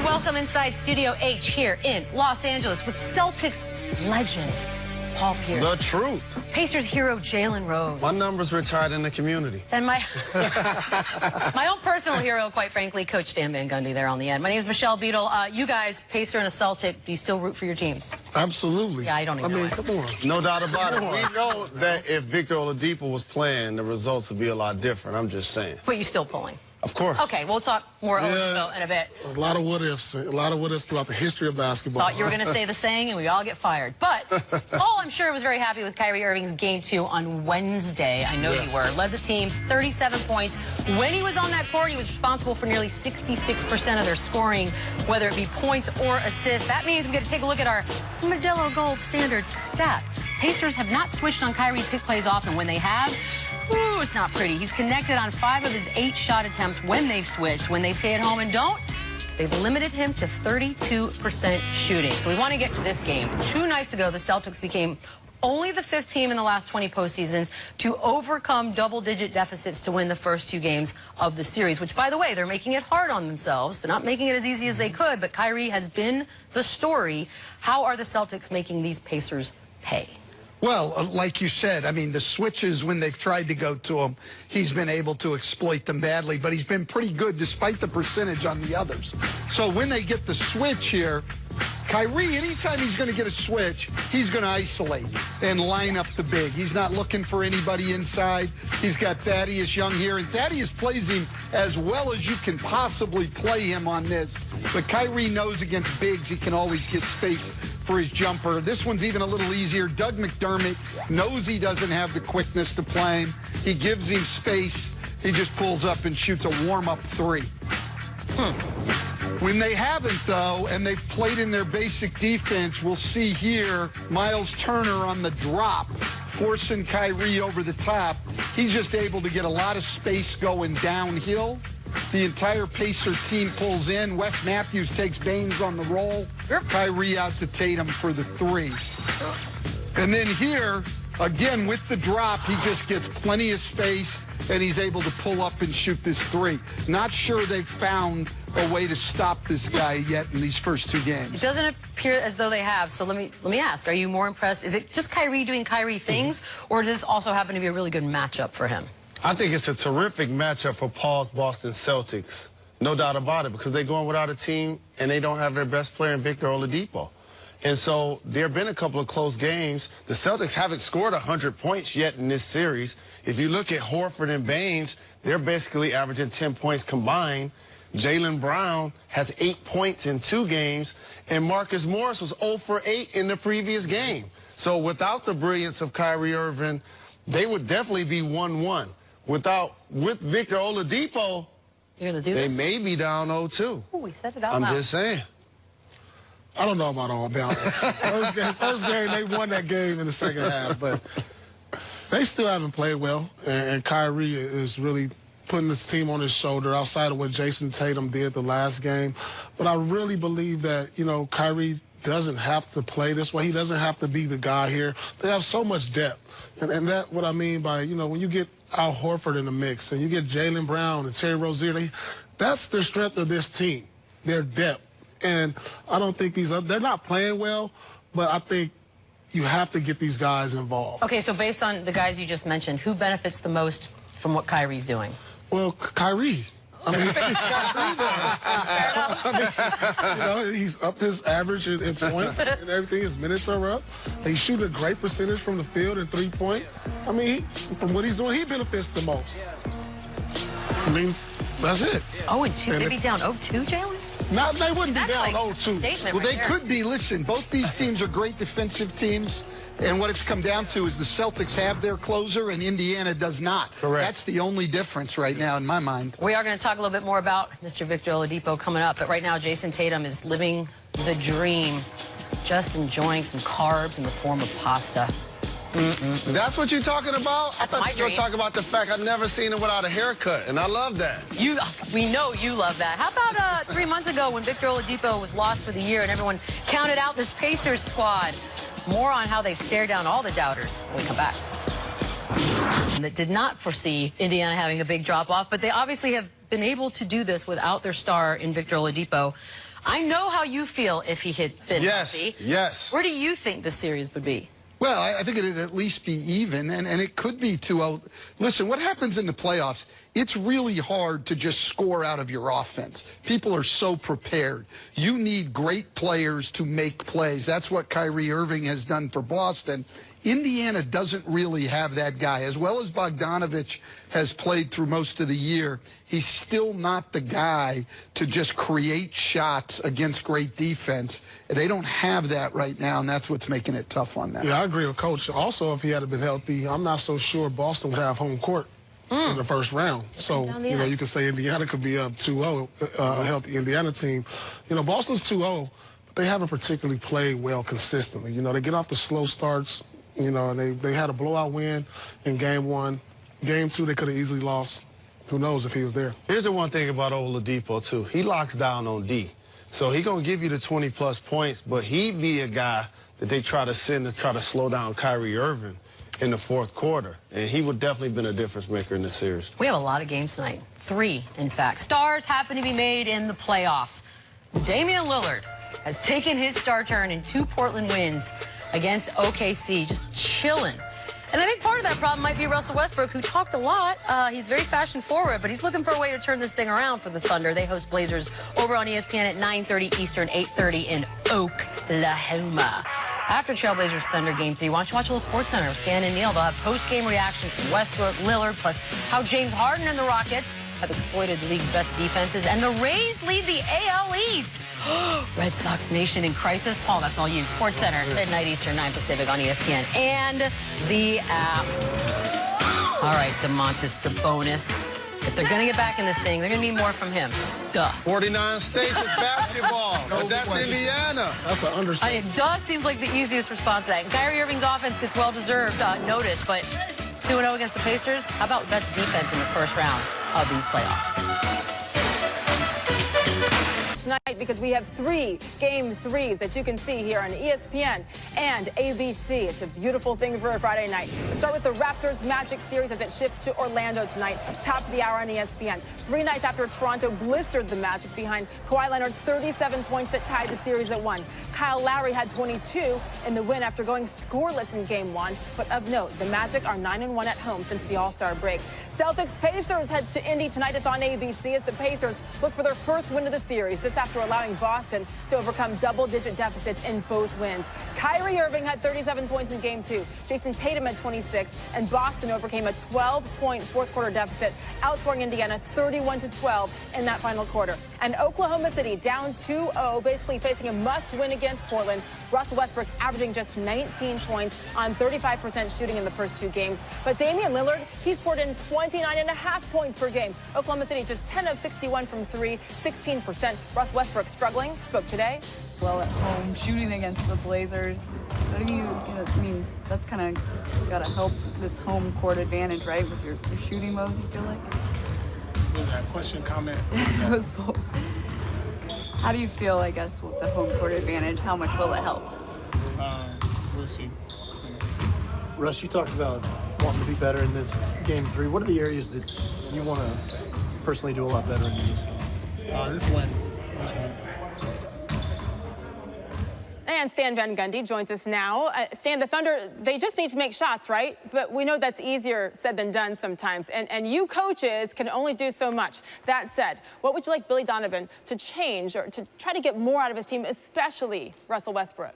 Welcome inside Studio H here in Los Angeles with Celtics legend Paul Pierce. The truth. Pacers hero Jalen Rose. My number's retired in the community. And my my own personal hero, quite frankly, Coach Dan Van Gundy there on the end. My name is Michelle Beadle. You guys, Pacer and a Celtic, do you still root for your teams? Absolutely. Yeah, I don't even know. come on. No doubt about it. We know that if Victor Oladipo was playing, the results would be a lot different. I'm just saying. But you're still pulling. Of course. Okay, we'll talk more Oladipo in a bit. A lot of what-ifs. A lot of what-ifs throughout the history of basketball. Thought you were going to say the saying and we all get fired. But Paul, I'm sure, was very happy with Kyrie Irving's Game 2 on Wednesday. I know you were. Led the team 37 points. When he was on that court, he was responsible for nearly 66% of their scoring, whether it be points or assists. That means we get to take a look at our Modelo Gold Standard stat. Pacers have not switched on Kyrie pick plays often. When they have, ooh, it's not pretty. He's connected on 5 of his 8 shot attempts when they've switched. When they stay at home and don't, they've limited him to 32% shooting. So we want to get to this game. 2 nights ago, the Celtics became only the 5th team in the last 20 postseasons to overcome double-digit deficits to win the first 2 games of the series, which, by the way, they're making it hard on themselves. They're not making it as easy as they could, but Kyrie has been the story. How are the Celtics making these Pacers pay? Well, like you said, I mean, the switches, when they've tried to go to him, he's been able to exploit them badly, but he's been pretty good despite the percentage on the others. So when they get the switch here, Kyrie, anytime he's going to get a switch, he's going to isolate and line up the big. He's not looking for anybody inside. He's got Thaddeus Young here, and Thaddeus plays him as well as you can possibly play him on this. But Kyrie knows against bigs he can always get space for his jumper. This one's even a little easier. Doug McDermott knows he doesn't have the quickness to play him. He gives him space. He just pulls up and shoots a warm-up 3. When they haven't, though, and they've played in their basic defense, we'll see here Miles Turner on the drop, forcing Kyrie over the top. He's just able to get a lot of space going downhill. The entire Pacer team pulls in. Wes Matthews takes Baines on the roll. Kyrie out to Tatum for the 3. And then here, again, with the drop, he just gets plenty of space, and he's able to pull up and shoot this 3. Not sure they've found a way to stop this guy yet in these first 2 games. It doesn't appear as though they have. So let me ask, are you more impressed? Is it just Kyrie doing Kyrie things, or does this also happen to be a really good matchup for him? I think it's a terrific matchup for Paul's Boston Celtics. No doubt about it, because they're going without a team, and they don't have their best player in Victor Oladipo. And so there have been a couple of close games. The Celtics haven't scored 100 points yet in this series. If you look at Horford and Baines, they're basically averaging 10 points combined. Jaylen Brown has 8 points in 2 games, and Marcus Morris was 0 for 8 in the previous game. So without the brilliance of Kyrie Irving, they would definitely be 1-1. With Victor Oladipo, you're gonna do this? They may be down 0-2. Ooh, we said it out I'm loud. just saying. I don't know about all down. First game, they won that game in the second half, but they still haven't played well, and Kyrie is really putting this team on his shoulder outside of what Jason Tatum did the last game. But I really believe that, you know, Kyrie doesn't have to play this way. He doesn't have to be the guy here. They have so much depth. And that's what I mean by, you know, when you get Al Horford in the mix and you get Jaylen Brown and Terry Rozier, that's the strength of this team, their depth. And I don't think they're not playing well, but I think you have to get these guys involved. Okay, so based on the guys you just mentioned, who benefits the most from what Kyrie's doing? Well, Kyrie. I mean, you know, he's upped his average in points and everything. His minutes are up. He's shooting a great percentage from the field and 3-point. I mean, from what he's doing, he benefits the most. I mean, that's it. 0-2. They'd be down 0-2, Jalen? No, they wouldn't be down like 0-2. Well, they could be. Listen, both these teams are great defensive teams. And what it's come down to is the Celtics have their closer and Indiana does not. Correct. That's the only difference right now in my mind. We are going to talk a little bit more about Mr. Victor Oladipo coming up. But right now, Jason Tatum is living the dream, just enjoying some carbs in the form of pasta. That's what you're talking about? That's I my thought you were dream. talking about the fact I've never seen him without a haircut, and I love that. We know you love that. How about 3 months ago when Victor Oladipo was lost for the year and everyone counted out this Pacers squad? More on how they stare down all the doubters when we come back. And that did not foresee Indiana having a big drop-off, but they obviously have been able to do this without their star in Victor Oladipo. I know how you feel if he had been healthy. Yes. Where do you think the series would be? Well, I think it'd at least be even, and it could be 2-0. Listen, what happens in the playoffs, it's really hard to just score out of your offense. People are so prepared. You need great players to make plays. That's what Kyrie Irving has done for Boston. Indiana doesn't really have that guy. As well as Bogdanovich has played through most of the year, he's still not the guy to just create shots against great defense. They don't have that right now, and that's what's making it tough on them. Yeah, I agree with Coach. Also, if he had been healthy, I'm not so sure Boston would have home court in the first round. So, you could say Indiana could be up 2-0, a healthy Indiana team. Boston's 2-0, but they haven't particularly played well consistently. They get off the slow starts. And they had a blowout win in Game 1. Game 2, they could have easily lost. Who knows if he was there. Here's the one thing about Oladipo, too. He locks down on D. So he's going to give you the 20-plus points, but he'd be a guy that they try to send to try to slow down Kyrie Irving in the fourth quarter. And he would definitely been a difference maker in this series. We have a lot of games tonight. 3, in fact. Stars happen to be made in the playoffs. Damian Lillard has taken his star turn in 2 Portland wins against OKC, just chilling. And I think part of that problem might be Russell Westbrook, who talked a lot. He's very fashion forward, but he's looking for a way to turn this thing around for the Thunder. They host Blazers over on ESPN at 9:30 Eastern, 8:30 in Oklahoma. After Trailblazers Thunder Game 3, why don't you watch a little SportsCenter with Stan and Neil? They'll have post-game reactions from Westbrook, Lillard, plus how James Harden and the Rockets have exploited the league's best defenses, and the Rays lead the AL East. Red Sox Nation in crisis. Paul, that's all you. SportsCenter, midnight Eastern, 9 Pacific on ESPN and the app. All right, Domantas Sabonis. If they're going to get back in this thing, they're going to need more from him. Duh. 49 states is basketball, but that's Indiana. That's an understatement. Duh seems like the easiest response to that. And Kyrie Irving's offense gets well-deserved notice, but 2-0 against the Pacers? How about best defense in the first round of these playoffs? Tonight, because we have 3 Game 3s that you can see here on ESPN and ABC. It's a beautiful thing for a Friday night. Let's start with the Raptors Magic series as it shifts to Orlando tonight, top of the hour on ESPN. 3 nights after Toronto blistered the Magic behind Kawhi Leonard's 37 points that tied the series at 1. Kyle Lowry had 22 in the win after going scoreless in Game 1. But of note, the Magic are 9-1 at home since the All-Star break. Celtics Pacers heads to Indy tonight. It's on ABC as the Pacers look for their first win of the series. This after allowing Boston to overcome double-digit deficits in both wins. Kyrie Irving had 37 points in Game 2. Jason Tatum had 26, and Boston overcame a 12-point fourth-quarter deficit, outscoring Indiana 31-12 in that final quarter. And Oklahoma City down 2-0, basically facing a must-win against Portland. Russell Westbrook averaging just 19 points on 35% shooting in the first 2 games. But Damian Lillard, he's poured in 29.5 points per game. Oklahoma City just 10 of 61 from 3, 16%. Russ Westbrook struggling, spoke today. Well, at home, shooting against the Blazers. How do I mean, that's kind of got to help this home court advantage, right, with your shooting modes, you feel like? Was that question, comment? It was both. How do you feel, I guess, with the home court advantage? How much will it help? We'll see. Russ, you talked about wanting to be better in this Game 3. What are the areas that you want to personally do a lot better in this game? This win. And Stan Van Gundy joins us now. Stan, the Thunder, they just need to make shots, right? But we know that's easier said than done sometimes. And you coaches can only do so much. That said, what would you like Billy Donovan to change or to try to get more out of his team, especially Russell Westbrook?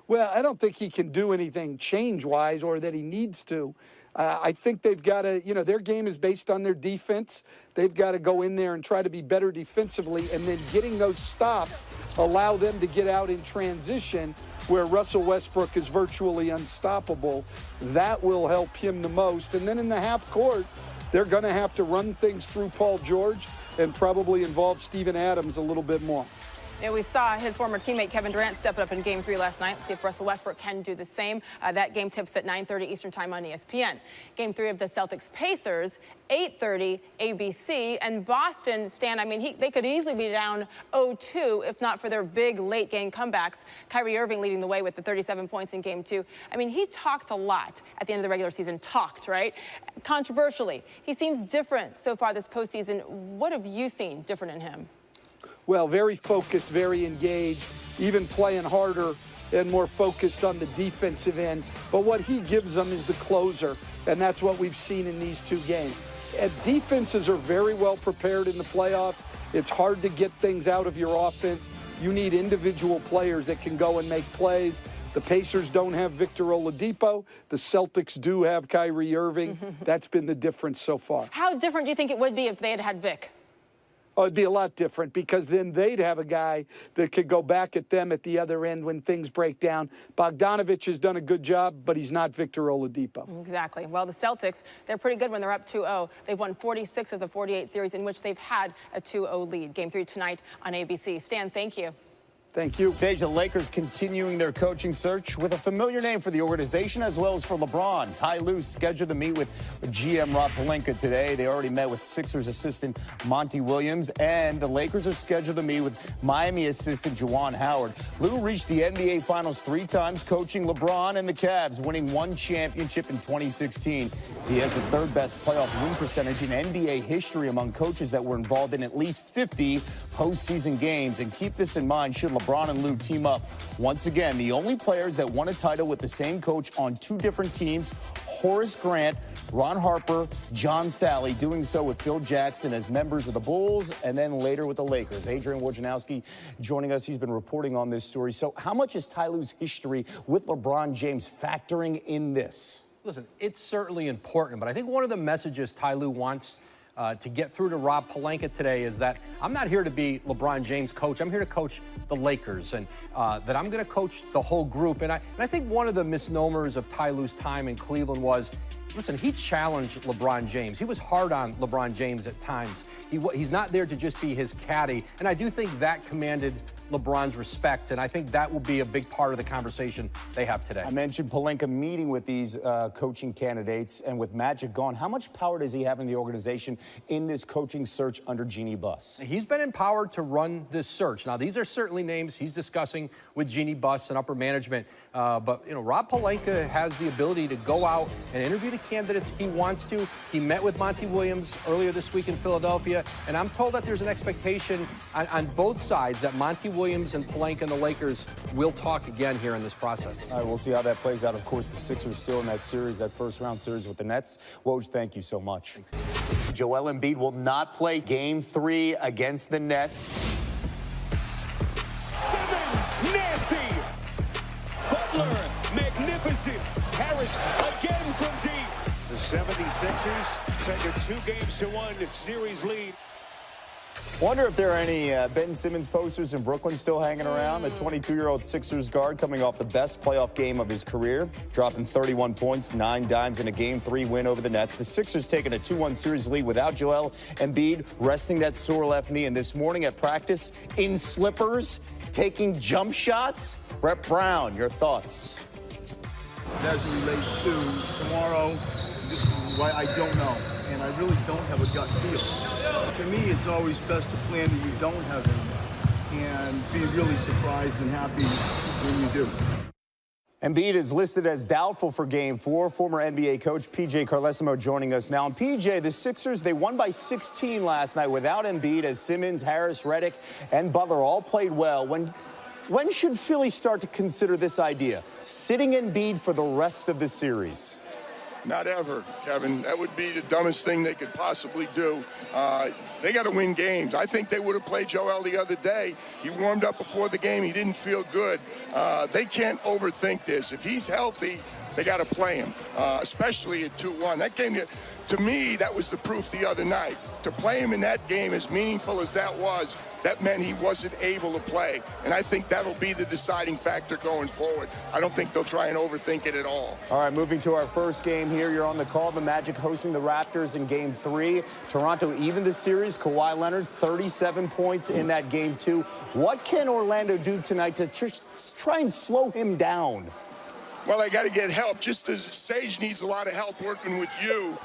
Well, I don't think he can do anything change-wise or that he needs to. I think they've got to, their game is based on their defense. They've got to go in there and try to be better defensively, and then getting those stops allow them to get out in transition where Russell Westbrook is virtually unstoppable. That will help him the most. And then in the half court, they're going to have to run things through Paul George and probably involve Steven Adams a little bit more. We saw his former teammate Kevin Durant step up in Game 3 last night. See if Russell Westbrook can do the same. That game tips at 9:30 Eastern Time on ESPN. Game 3 of the Celtics-Pacers, 8:30 ABC. And Boston, Stan, I mean, they could easily be down 0-2 if not for their big late-game comebacks. Kyrie Irving leading the way with the 37 points in Game 2. I mean, he talked a lot at the end of the regular season. Talked, right? Controversially. He seems different so far this postseason. What have you seen different in him? well, very focused, very engaged, even playing harder and more focused on the defensive end. But what he gives them is the closer, and that's what we've seen in these two games. And defenses are very well prepared in the playoffs. It's hard to get things out of your offense. You need individual players that can go and make plays. The Pacers don't have Victor Oladipo. The Celtics do have Kyrie Irving. That's been the difference so far. How different do you think it would be if they had had Vic? Oh, it'd be a lot different because then they'd have a guy that could go back at them at the other end when things break down. Bogdanovich has done a good job, but he's not Victor Oladipo. Exactly. Well, the Celtics, they're pretty good when they're up 2-0. They've won 46 of the 48 series in which they've had a 2-0 lead. Game 3 tonight on ABC. Stan, thank you. Thank you. Sage, the Lakers continuing their coaching search with a familiar name for the organization as well as for LeBron. Ty Lue scheduled to meet with GM Rob Pelinka today. They already met with Sixers assistant Monty Williams, and the Lakers are scheduled to meet with Miami assistant Juwan Howard. Lue reached the NBA Finals 3 times, coaching LeBron and the Cavs, winning 1 championship in 2016. He has the 3rd best playoff win percentage in NBA history among coaches that were involved in at least 50 postseason games. And keep this in mind, should LeBron and Lue team up once again, the only players that won a title with the same coach on 2 different teams, Horace Grant, Ron Harper, John Sally, doing so with Phil Jackson as members of the Bulls and then later with the Lakers. Adrian Wojnarowski joining us. He's been reporting on this story. So how much is Ty Lue's history with LeBron James factoring in this? Listen, it's certainly important, but I think one of the messages Ty Lue wants to get through to Rob Pelinka today is that I'm not here to be LeBron James' coach. I'm here to coach the Lakers, and that I'm going to coach the whole group. And I think one of the misnomers of Ty Lue's time in Cleveland was, listen, he challenged LeBron James. He was hard on LeBron James at times. He's not there to just be his caddy, and I do think that commanded LeBron's respect, and I think that will be a big part of the conversation they have today. I mentioned Pelinka meeting with these coaching candidates, and with Magic gone, how much power does he have in the organization in this coaching search under Jeannie Buss? He's been empowered to run this search. Now, these are certainly names he's discussing with Jeannie Buss and upper management, but you know, Rob Pelinka has the ability to go out and interview the candidates he wants to. He met with Monty Williams earlier this week in Philadelphia, and I'm told that there's an expectation on both sides that Monty Williams and Pelinka and the Lakers will talk again here in this process. All right, we'll see how that plays out. Of course, the Sixers still in that series, that first-round series with the Nets. Woj, thank you so much. Thanks. Joel Embiid will not play Game 3 against the Nets. Simmons, nasty. Butler, magnificent. Harris again from deep. The 76ers take a 2-1 series lead. Wonder if there are any Ben Simmons posters in Brooklyn still hanging around. The 22-year-old Sixers guard coming off the best playoff game of his career, dropping 31 points, 9 dimes in a Game 3 win over the Nets. The Sixers taking a 2-1 series lead without Joel Embiid, resting that sore left knee. And this morning at practice, in slippers, taking jump shots. Brett Brown, your thoughts? As it relates to tomorrow, why I don't know, and I really don't have a gut feel. To me, it's always best to plan that you don't have it and be really surprised and happy when you do. Embiid is listed as doubtful for Game 4. Former NBA coach P.J. Carlesimo joining us now. And P.J., the Sixers, they won by 16 last night without Embiid, as Simmons, Harris, Redick, and Butler all played well. When should Philly start to consider this idea, sitting Embiid for the rest of the series? Not ever, Kevin. That would be the dumbest thing they could possibly do. They got to win games. I think they would have played Joel the other day. He warmed up before the game. He didn't feel good. They can't overthink this. If he's healthy, they got to play him, especially at 2-1. That game, to me, that was the proof the other night. To play him in that game, as meaningful as that was, that meant he wasn't able to play. And I think that'll be the deciding factor going forward. I don't think they'll try and overthink it at all. All right, moving to our first game here. You're on the call. The Magic hosting the Raptors in Game 3. Toronto evened the series. Kawhi Leonard, 37 points in that Game 2. What can Orlando do tonight to try and slow him down? Well, they got to get help. Just as Sage needs a lot of help working with you,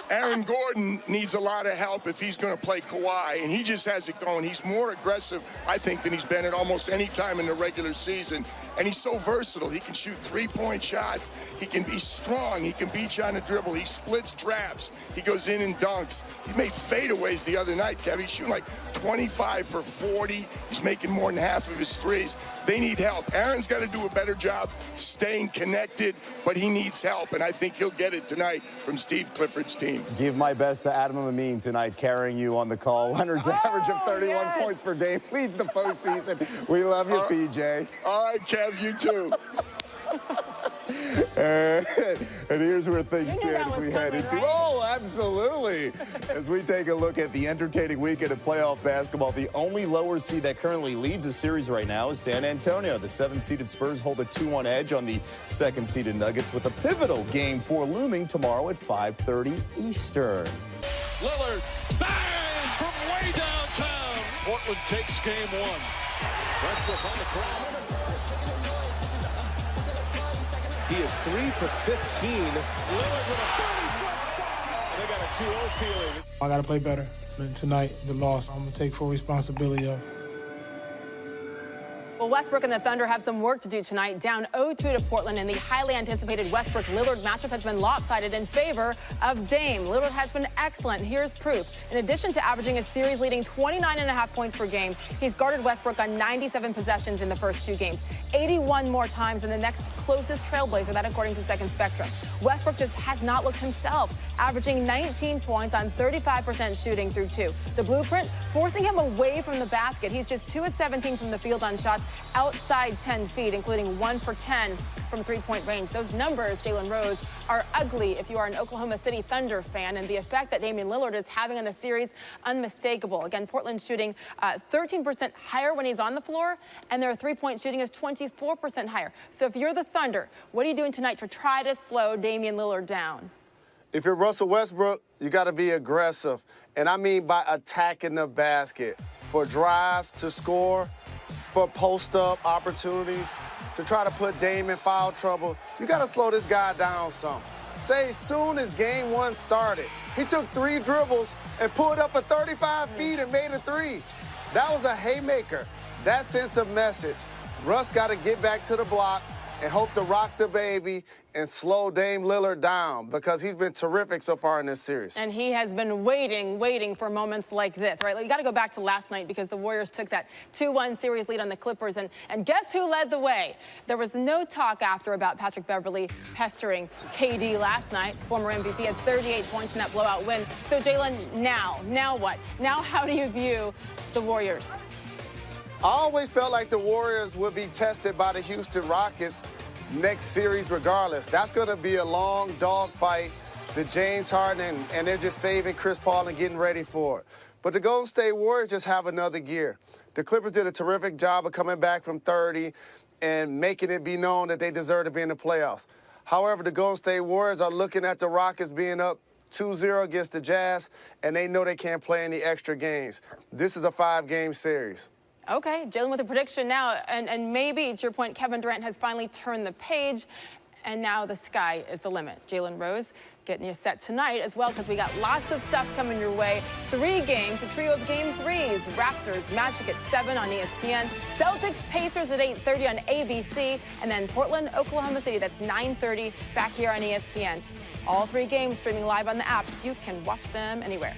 Aaron Gordon needs a lot of help if he's going to play Kawhi, and he just has it going. He's more aggressive, I think, than he's been at almost any time in the regular season, and he's so versatile. He can shoot three-point shots. He can be strong. He can beat you on the dribble. He splits traps. He goes in and dunks. He made fadeaways the other night, Kevin. He's shooting like 25 for 40. He's making more than half of his threes. They need help. Aaron's got to do a better job staying connected, but he needs help, and I think he'll get it tonight from Steve Clifford's team. Give my best to Adam Amin tonight, carrying you on the call. Leonard's average of 31 points per game leads the postseason. We love you, PJ. All right, Kev, you too. And here's where things stand as we head into absolutely. As we take a look at the entertaining weekend of playoff basketball, the only lower seed that currently leads the series right now is San Antonio. The 7th-seeded Spurs hold a 2-1 edge on the 2nd-seeded Nuggets, with a pivotal Game 4 looming tomorrow at 5:30 Eastern. Lillard, bang from way downtown. Portland takes Game 1. Westbrook on the ground. He is 3 for 15. Lillard with a 30-foot. They got a 2-0 feeling. I got to play better. And tonight, the loss, I'm going to take full responsibility of. Well, Westbrook and the Thunder have some work to do tonight. Down 0-2 to Portland, and the highly anticipated Westbrook-Lillard matchup has been lopsided in favor of Dame. Lillard has been excellent. Here's proof. In addition to averaging a series-leading 29.5 points per game, he's guarded Westbrook on 97 possessions in the first 2 games, 81 more times than the next closest Trailblazer, that according to Second Spectrum. Westbrook just has not looked himself, averaging 19 points on 35% shooting through 2. The blueprint, forcing him away from the basket. He's just 2 of 17 from the field on shots outside 10 feet, including 1 for 10 from three-point range. Those numbers, Jalen Rose, are ugly if you are an Oklahoma City Thunder fan, and the effect that Damian Lillard is having on the series, unmistakable. Again, Portland shooting 13% higher when he's on the floor, and their three-point shooting is 24% higher. So if you're the Thunder, what are you doing tonight to try to slow Damian Lillard down? If you're Russell Westbrook, you got to be aggressive, and I mean by attacking the basket for drives to score, for post-up opportunities, to try to put Dame in foul trouble. You got to slow this guy down some. Say, as soon as Game 1 started, he took 3 dribbles and pulled up a 35 feet and made a 3. That was a haymaker. That sent a message. Russ got to get back to the block and hope to rock the baby and slow Dame Lillard down, because he's been terrific so far in this series. And he has been waiting for moments like this, right? You got to go back to last night, because the Warriors took that 2-1 series lead on the Clippers, and guess who led the way? There was no talk after about Patrick Beverley pestering KD last night. Former MVP had 38 points in that blowout win. So, Jalen, now what? Now how do you view the Warriors? I always felt like the Warriors would be tested by the Houston Rockets next series regardless. That's going to be a long dogfight, the James Harden, and they're just saving Chris Paul and getting ready for it. But the Golden State Warriors just have another gear. The Clippers did a terrific job of coming back from 30 and making it be known that they deserve to be in the playoffs. However, the Golden State Warriors are looking at the Rockets being up 2-0 against the Jazz, and they know they can't play any extra games. This is a 5-game series. Okay, Jalen with a prediction now, and maybe, to your point, Kevin Durant has finally turned the page, and now the sky is the limit. Jalen Rose getting you set tonight as well, because we got lots of stuff coming your way. 3 games, a trio of Game 3s. Raptors, Magic at 7 on ESPN. Celtics, Pacers at 8:30 on ABC. And then Portland, Oklahoma City, that's 9:30 back here on ESPN. All 3 games streaming live on the app. You can watch them anywhere.